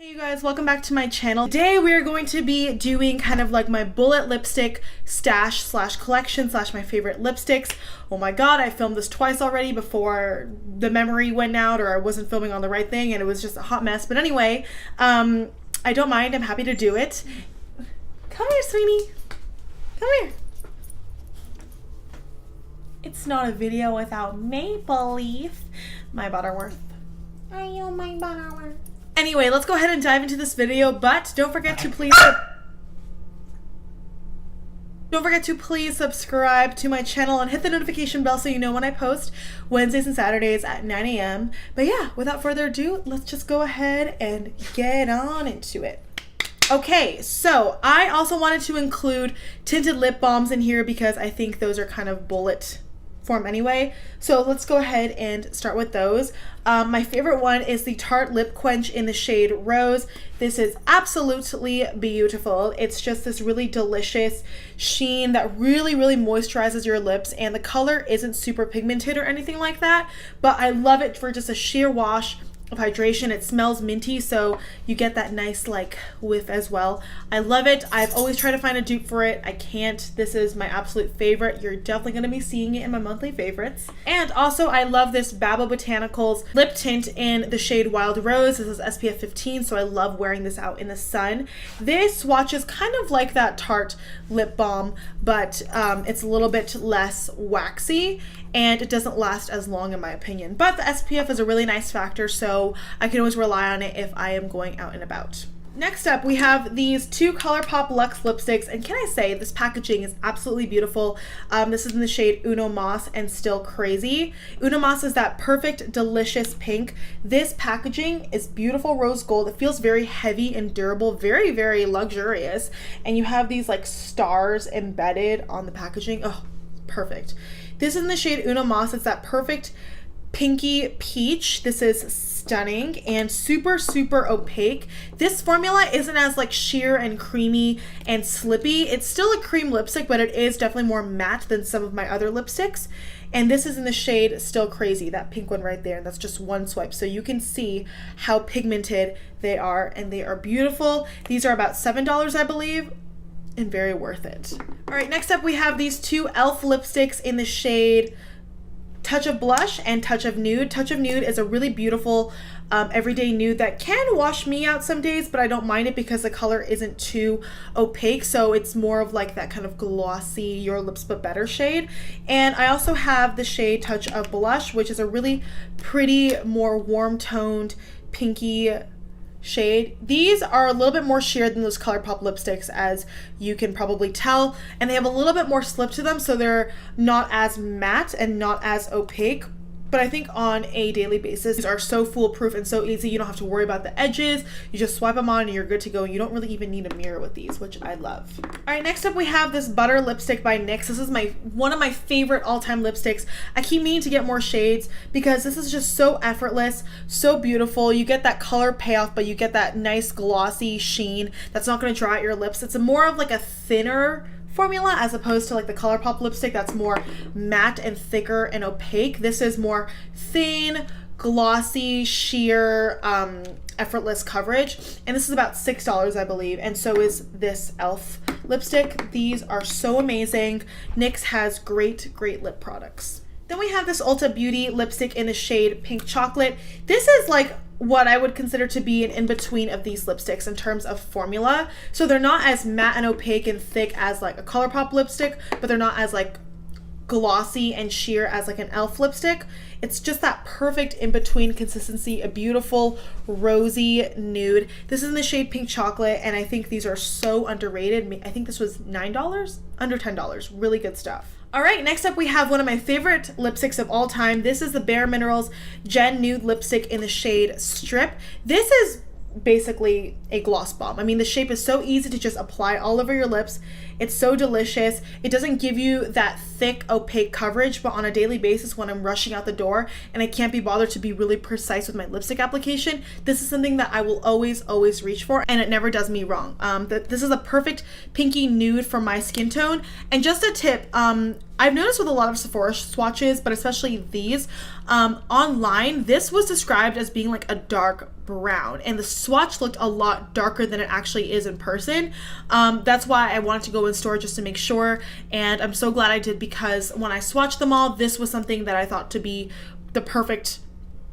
Hey you guys, welcome back to my channel. Today we are going to be doing kind of like my bullet lipstick stash slash collection slash my favorite lipsticks. Oh my god, I filmed this twice already before the memory went out or I wasn't filming on the right thing and it was just a hot mess. But anyway, I don't mind, I'm happy to do it. Come here, sweetie. Come here. It's not a video without Maple Leaf. My Butterworth. Are you my Butterworth? Anyway, let's go ahead and dive into this video, but don't forget to please subscribe to my channel and hit the notification bell so you know when I post Wednesdays and Saturdays at 9 a.m. But yeah, without further ado, let's just go ahead and get on into it. Okay, so I also wanted to include tinted lip balms in here because I think those are kind of bullet form anyway. So let's go ahead and start with those. My favorite one is the Tarte Lip Quench in the shade Rose. This is absolutely beautiful. It's just this really delicious sheen that really moisturizes your lips, and the color isn't super pigmented or anything like that, but I love it for just a sheer wash of hydration. It smells minty, so you get that nice like whiff as well. I love it. I've always tried to find a dupe for it. I can't. This is my absolute favorite. You're definitely going to be seeing it in my monthly favorites. And also I love this Babo Botanicals lip tint in the shade Wild Rose. This is SPF 15, so I love wearing this out in the sun. This swatches kind of like that Tarte lip balm, but it's a little bit less waxy and it doesn't last as long in my opinion. But the SPF is a really nice factor, so I can always rely on it if I am going out and about. Next up, we have these two ColourPop Luxe lipsticks, and can I say this packaging is absolutely beautiful. This is in the shade Uno Moss and Still Crazy. Uno Moss is that perfect, delicious pink. This packaging is beautiful rose gold. It feels very heavy and durable, very luxurious, and you have these like stars embedded on the packaging. Oh, perfect. This is in the shade Uno Moss. It's that perfect pinky peach. This is stunning and super opaque. This formula isn't as like sheer and creamy and slippy. It's still a cream lipstick, but it is definitely more matte than some of my other lipsticks. And this is in the shade Still Crazy, that pink one right there. And that's just one swipe, so you can see how pigmented they are, and they are beautiful. These are about $7, I believe, and very worth it. All right, next up we have these two e.l.f. lipsticks in the shade Touch of Blush and Touch of Nude. Touch of Nude is a really beautiful everyday nude that can wash me out some days, but I don't mind it because the color isn't too opaque, so it's more of like that kind of glossy your lips but better shade. And I also have the shade Touch of Blush, which is a really pretty, more warm toned pinky shade. These are a little bit more sheer than those ColourPop lipsticks, as you can probably tell, and they have a little bit more slip to them, so they're not as matte and not as opaque. But I think on a daily basis, these are so foolproof and so easy. You don't have to worry about the edges. You just swipe them on and you're good to go. You don't really even need a mirror with these, which I love. All right, next up we have this Butter lipstick by NYX. This is one of my favorite all-time lipsticks. I keep meaning to get more shades because this is just so effortless, so beautiful. You get that color payoff, but you get that nice glossy sheen that's not going to dry out your lips. It's more of like a thinner formula as opposed to like the ColourPop lipstick that's more matte and thicker and opaque. This is more thin, glossy, sheer, effortless coverage, and this is about $6, I believe, and so is this e.l.f. lipstick. These are so amazing. NYX has great lip products. Then we have this Ulta Beauty lipstick in the shade Pink Chocolate. This is like what I would consider to be an in-between of these lipsticks in terms of formula. So they're not as matte and opaque and thick as like a ColourPop lipstick, but they're not as like glossy and sheer as like an e.l.f. lipstick. It's just that perfect in-between consistency, a beautiful rosy nude. This is in the shade Pink Chocolate, and I think these are so underrated. I think this was $9, under $10, really good stuff. All right, next up we have one of my favorite lipsticks of all time. This is the Bare Minerals GenNude lipstick in the shade Strip. This is basically a gloss bomb. I mean, the shape is so easy to just apply all over your lips. It's so delicious. It doesn't give you that thick, opaque coverage, but on a daily basis when I'm rushing out the door and I can't be bothered to be really precise with my lipstick application, this is something that I will always reach for, and it never does me wrong. This is a perfect pinky nude for my skin tone. And just a tip, I've noticed with a lot of Sephora swatches, but especially these, online, this was described as being like a dark brown, and the swatch looked a lot darker than it actually is in person. That's why I wanted to go in store just to make sure, and I'm so glad I did, because when I swatched them all, this was something that I thought to be the perfect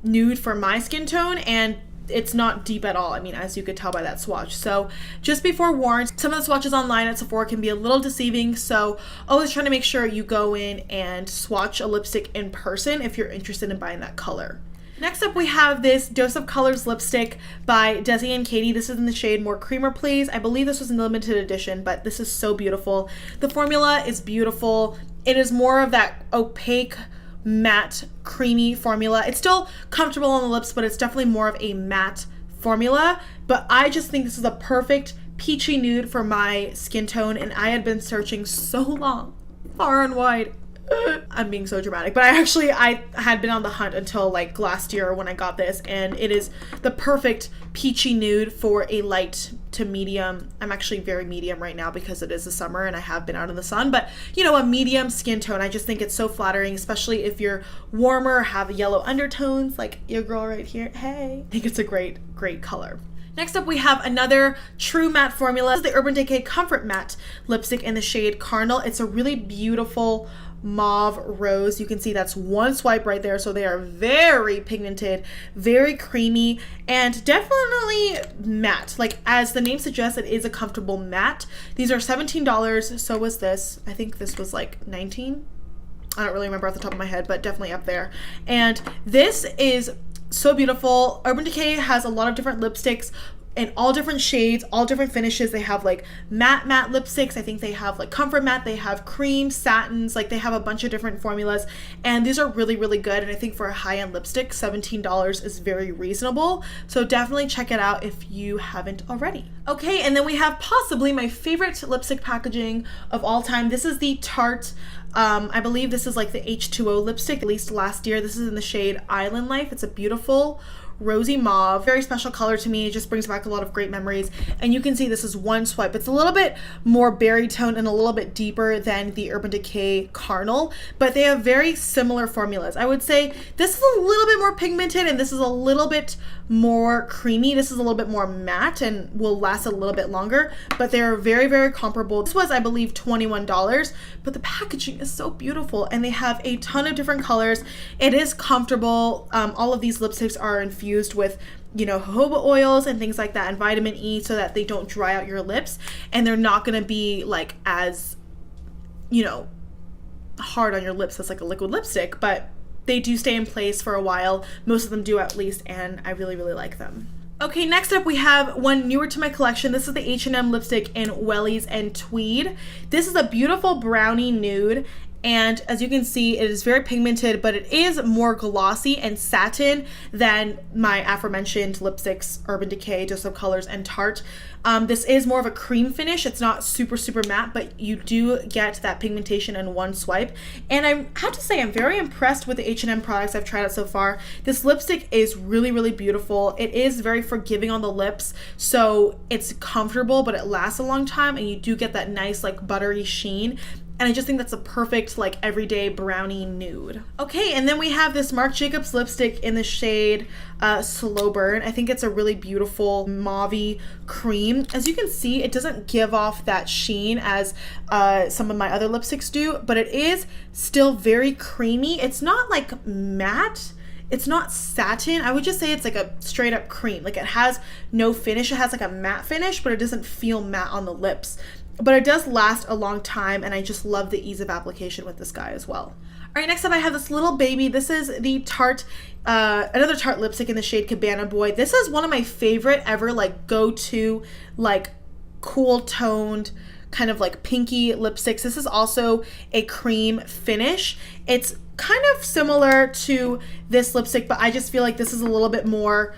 nude for my skin tone, and it's not deep at all. I mean, as you could tell by that swatch. So just be forewarned, some of the swatches online at Sephora can be a little deceiving, so always trying to make sure you go in and swatch a lipstick in person if you're interested in buying that color. Next up, we have this Dose of Colors lipstick by Desi and Katy. This is in the shade More Creamer Please. I believe this was in limited edition, but this is so beautiful. The formula is beautiful. It is more of that opaque, matte, creamy formula. It's still comfortable on the lips, but it's definitely more of a matte formula. But I just think this is a perfect peachy nude for my skin tone, and I had been searching so long, far and wide. I'm being so dramatic, but I had been on the hunt until like last year when I got this, and it is the perfect peachy nude for a light to medium. I'm actually very medium right now because it is the summer and I have been out in the sun, but you know, a medium skin tone. I just think it's so flattering, especially if you're warmer, have yellow undertones like your girl right here. Hey, I think it's a great color. Next up, we have another true matte formula. This is the Urban Decay Comfort Matte lipstick in the shade Carnal. It's a really beautiful mauve rose. You can see that's one swipe right there, so they are very pigmented, very creamy, and definitely matte. Like as the name suggests, it is a comfortable matte. These are $17. So was this. I think this was like 19. I don't really remember off the top of my head, but definitely up there. And this is so beautiful. Urban Decay has a lot of different lipsticks in all different shades, all different finishes. They have like matte lipsticks. I think they have like comfort matte. They have cream, satins. Like they have a bunch of different formulas, and these are really good. And I think for a high-end lipstick, $17 is very reasonable. So definitely check it out if you haven't already. Okay, and then we have possibly my favorite lipstick packaging of all time. This is the Tarte. I believe this is like the H2O lipstick, at least last year. This is in the shade Island Life. It's a beautiful rosy mauve, very special color to me. It just brings back a lot of great memories, and you can see this is one swipe. It's a little bit more berry tone and a little bit deeper than the Urban Decay Carnal, but they have very similar formulas. I would say this is a little bit more pigmented and this is a little bit more creamy. This is a little bit more matte and will last a little bit longer, but they're very comparable. This was, I believe, $21, but the packaging is so beautiful, and they have a ton of different colors. It is comfortable. All of these lipsticks are infused with, you know, jojoba oils and things like that, and vitamin E, so that they don't dry out your lips, and they're not gonna be like as, you know, hard on your lips as like a liquid lipstick, but they do stay in place for a while. Most of them do, at least, and I really like them. Okay, next up we have one newer to my collection. This is the H&M lipstick in Wellies and Tweed. This is a beautiful brownie nude, and as you can see, it is very pigmented, but it is more glossy and satin than my aforementioned lipsticks, Urban Decay, Dose of Colors, and Tarte. This is more of a cream finish. It's not super matte, but you do get that pigmentation in one swipe. And I have to say, I'm very impressed with the H&M products I've tried out so far. This lipstick is really beautiful. It is very forgiving on the lips, so it's comfortable, but it lasts a long time, and you do get that nice like buttery sheen. And I just think that's a perfect like everyday brownie nude. Okay, and then we have this Marc Jacobs lipstick in the shade Slowburn. I think it's a really beautiful mauvey cream. As you can see, it doesn't give off that sheen as some of my other lipsticks do, but it is still very creamy. It's not like matte. It's not satin. I would just say it's like a straight up cream. Like it has no finish. It has like a matte finish, but it doesn't feel matte on the lips. But it does last a long time, and I just love the ease of application with this guy as well. All right, next up I have this little baby. This is the Tarte, another Tarte lipstick in the shade Cabana Boy. This is one of my favorite ever like go-to like cool toned kind of like pinky lipsticks. This is also a cream finish. It's kind of similar to this lipstick, but I just feel like this is a little bit more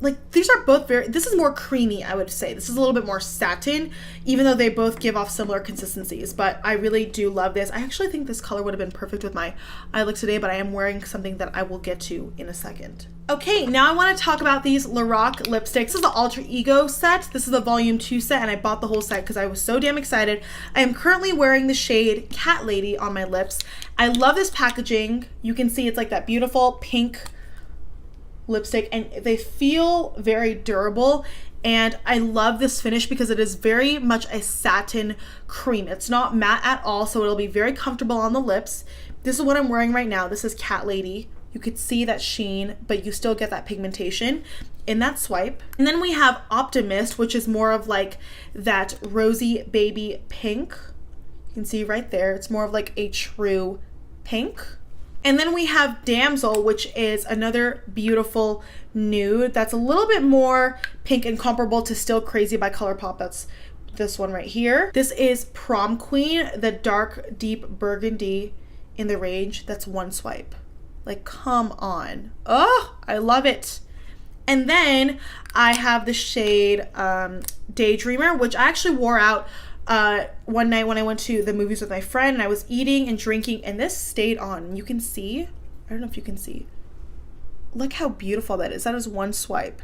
like, these are both this is more creamy, I would say. This is a little bit more satin, even though they both give off similar consistencies. But I really do love this. I actually think this color would have been perfect with my eye look today, but I am wearing something that I will get to in a second. Okay, now I want to talk about these Lorac lipsticks. This is the Alter Ego set. This is the volume 2 set, and I bought the whole set because I was so damn excited. I am currently wearing the shade Cat Lady on my lips. I love this packaging. You can see it's like that beautiful pink lipstick, and they feel very durable, and I love this finish because it is very much a satin cream. It's not matte at all, so it'll be very comfortable on the lips. This is what I'm wearing right now. This is Cat Lady. You could see that sheen, but you still get that pigmentation in that swipe. And then we have Optimist, which is more of like that rosy baby pink. You can see right there, it's more of like a true pink. And then we have Damsel, which is another beautiful nude that's a little bit more pink and comparable to Still Crazy by ColourPop. That's this one right here. This is Prom Queen, the dark, deep burgundy in the range. That's one swipe. Like, come on. Oh, I love it. And then I have the shade Daydreamer, which I actually wore out one night when I went to the movies with my friend, and I was eating and drinking, and this stayed on. You can see, I don't know if you can see, look how beautiful that is. That is one swipe.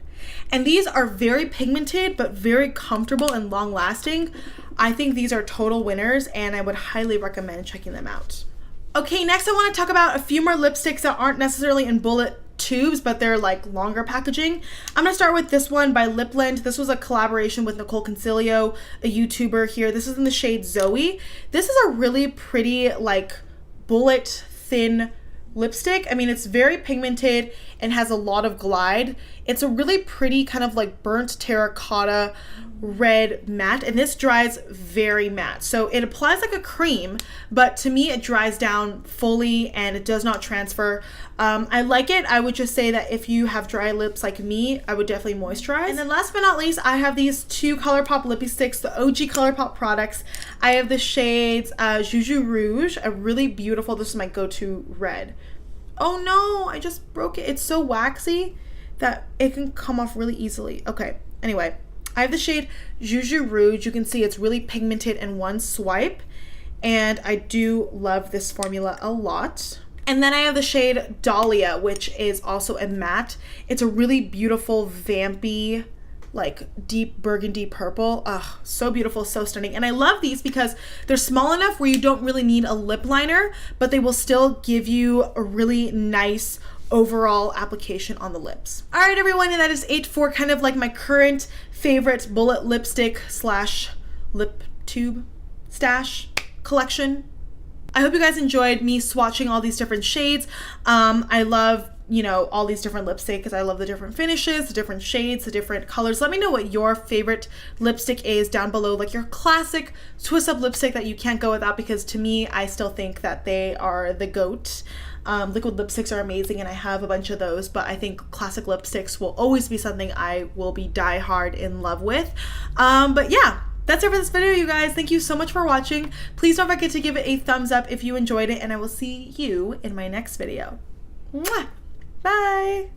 And these are very pigmented but very comfortable and long lasting. I think these are total winners, and I would highly recommend checking them out. Okay, next I want to talk about a few more lipsticks that aren't necessarily in bullet tubes, but they're like longer packaging. I'm gonna start with this one by Lipland. This was a collaboration with Nicol Concilio, a YouTuber here. This is in the shade Zoey. This is a really pretty, like, bullet thin lipstick. I mean, it's very pigmented and has a lot of glide. It's a really pretty kind of like burnt terracotta red matte, and this dries very matte, so it applies like a cream, but to me it dries down fully and it does not transfer. I like it. I would just say that if you have dry lips like me, I would definitely moisturize. And then last but not least, I have these two ColourPop lippy sticks, the OG ColourPop products. I have the shades Juju Rouge, a really beautiful, this is my go-to red. Oh no, I just broke it. It's so waxy that it can come off really easily. Okay, anyway, I have the shade Juju Rouge. You can see it's really pigmented in one swipe, and I do love this formula a lot. And then I have the shade Dahlia, which is also a matte. It's a really beautiful, vampy, like deep burgundy purple. Ugh, so beautiful, so stunning. And I love these because they're small enough where you don't really need a lip liner, but they will still give you a really nice overall application on the lips. All right, everyone, and that is it for kind of like my current favorite bullet lipstick slash lip tube stash collection. I hope you guys enjoyed me swatching all these different shades. I love, you know, all these different lipsticks because I love the different finishes, the different shades, the different colors. Let me know what your favorite lipstick is down below, like your classic twist up lipstick that you can't go without, because to me, I still think that they are the GOAT. Liquid lipsticks are amazing, and I have a bunch of those, but I think classic lipsticks will always be something I will be die hard in love with. But yeah, that's it for this video, you guys. Thank you so much for watching. Please don't forget to give it a thumbs up if you enjoyed it, and I will see you in my next video. Mwah! Bye!